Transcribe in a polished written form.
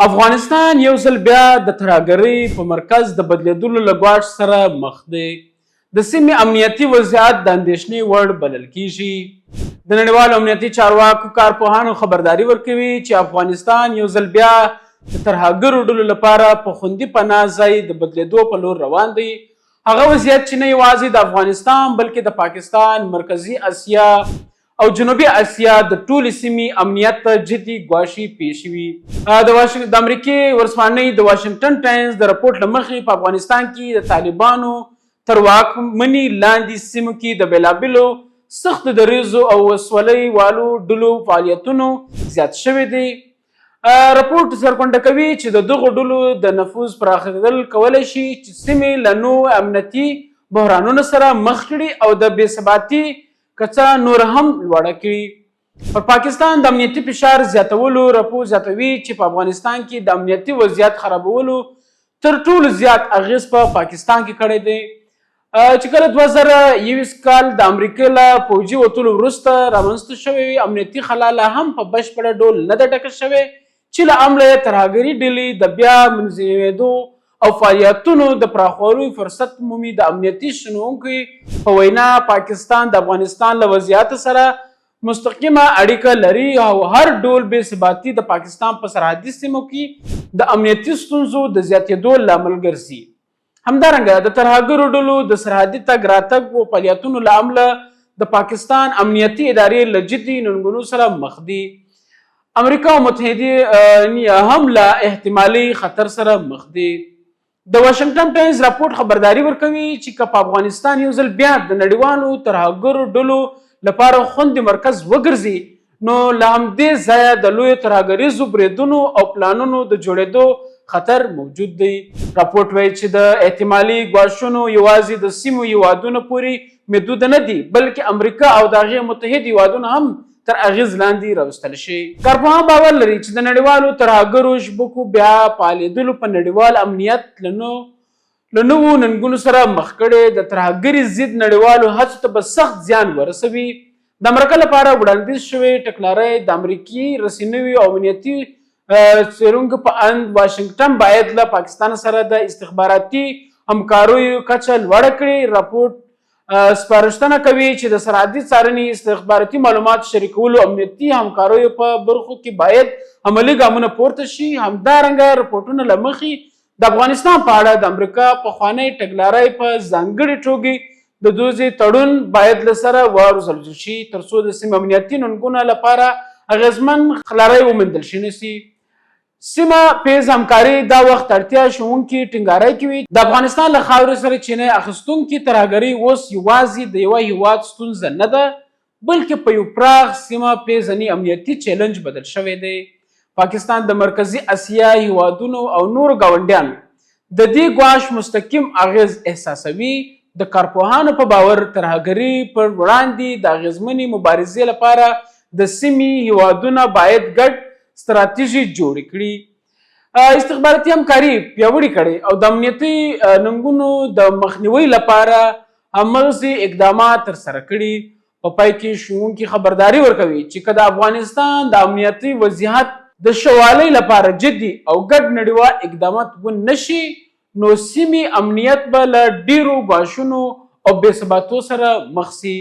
افغانستان یو ځل بیا د ترهګرۍ په مرکز د بدلیدلو له ګواښ سره مخ دی. د سیمې امنیتي وضعیت د اندېښنې وړ بلل کیږي. د نړیوالو امنیتي چارواکو کارپوهانو خبرداري ورکوي چې افغانستان یو ځل بیا د ترهګرو ډلو لپاره په خوندي پناه ځای د بدلیدو په لور روان دی. هغه وضعیت چې نه یوازې د افغانستان بلکې د پاکستان، مرکزي اسیا او جنوبي اسیا د ټولې سیمې امنیت ته جدي ګواښي پیښوي. د امریکې ورځپاڼۍ د واشنګټن ټایمز د رپورټ له مخې په افغانستان کې د طالبانو تر واکمنۍ لاندې سیمو کې د بېلابېلو سخت دریځو او وسولۍ والو ډلو فعالیتونو زیات شوی دی. رپورټ څرګنده کوي چې د دغو ډلو د نفوذ پراخېدل کولی شي چې سیمې له نوو امنیتي بحرانونو سره مخ کړي او د بې ثباتۍ کچه نور هم لوړه کړي. پر پاکستان د امنیتي فشار زیاتولو رپورټ زیاتوي چې په افغانستان کې د امنیتي وضعیت خرابولو تر ټولو زیات اغیز په پاکستان کې کړی دی. چې کله 2021 کال د امریکې له پوځي وتلو وروسته رامنځته شوی امنیتي خلا لا هم په بشپړه ډول نه ده ډکه شوې، چې له امله یې ترهګري ډلې د بیا منظمېدو او فعالیتونو د پراخولو فرصت مومي. د امنیتي شنونکو په وینا پاکستان د افغانستان له وضعیت سره مستقیمه اړیکه لري او هر ډول بې ثباتي د پاکستان په سرحدي سیمو کې د امنیتي ستونزو د زیاتېدو لامل ګرځي. همدارنګه د ترهګرو ډلو د سرحدي تګ راتګ او فعالیتونو له امله د پاکستان امنیتي ادارې له جدي ننګونو سره مخ دي. امریکا او متحدین هم له احتمالي خطر سره مخ دي. د واشنګټن ټایمز راپورټ خبرداري ورکوي چې که په افغانستان یو ځل بیا د نړیوالو ترهګرو ډلو لپاره خوندي مرکز وګرځي، نو له همدې ځایه د لویو ترهګریزو بریدونو او پلانونو د جوړېدو خطر موجود دی. راپورټ وایي چې د احتمالي ګواښونو یوازې د سیمو هیوادونو پورې محدود نه دي، بلکې امریکا او د هغې متحد هیوادونه هم تر اغیز لاندې راوستل شي. کارپوهان باور لري چې د نړیوالو ترهګرو شبکو بیا فعالېدلو په نړیوال امنیت له نوو ننګونو سره مخ کړي. د ترهګرۍ ضد نړیوالو هڅو ته به سخت زیان ورسوي. د امریکا لپاره وړاندیز شوی ټکلارۍ د امریکي رسنیو او امنیتي څېړونکو په اند واشنګټن باید له پاکستان سره د استخباراتي همکاریو کچه لوړه کړي. راپورټ سپارښتنه کوي چې د سرحدي څارنې، استخباراتي معلوماتو شریکولو او امنیتي همکاریو په برخو کې باید عملي ګامونه پورته شي. همدارنګه رپورټونو له مخې د افغانستان په اړه د امریکا پخوانی ټګلارۍ په ځانګړې توګه د دوزي تړون باید له سره وارزول شي ترڅو د سیمې امنیتي ننګونو لپاره اغیزمن لاری وموندل شي. سیمه پیز همکاري دا وخت اړتیا شونکي ټینګاری کوي. د افغانستان له خاورې سره چینه اخیستونکي ترهګرۍ اوس یوازې د یوه هیواد ستونزه نه ده، بلکې په یو پراخ سیمه پیژني امنیتي چیلنج بدل شوی دی. پاکستان د مرکزي اسیا هیوادونو او نورو ګاونډیانو د دې ګواښ مستقیم اغیز احساسوي. د کارپوهانو په باور ترهګرۍ پر وړاندې د اغیزمنې مبارزې لپاره د سیمې هیوادونه باید ګډ ستراتیژي جوړې کړي، استخباراتي همکاري پیاوړې کړي او د امنیتي ننګونو د مخنیوي لپاره همغږي اقدامات ترسره کړي. په پای کې ښوونکي خبرداري ورکوي چې که د افغانستان د امنیتي وضعیت د ښه والي لپاره جدي او ګډ نړیوال اقدامات ونه شي، نو سیمې امنیت به له ډیرو ګواښونو او بې ثباتو سره مخ شي.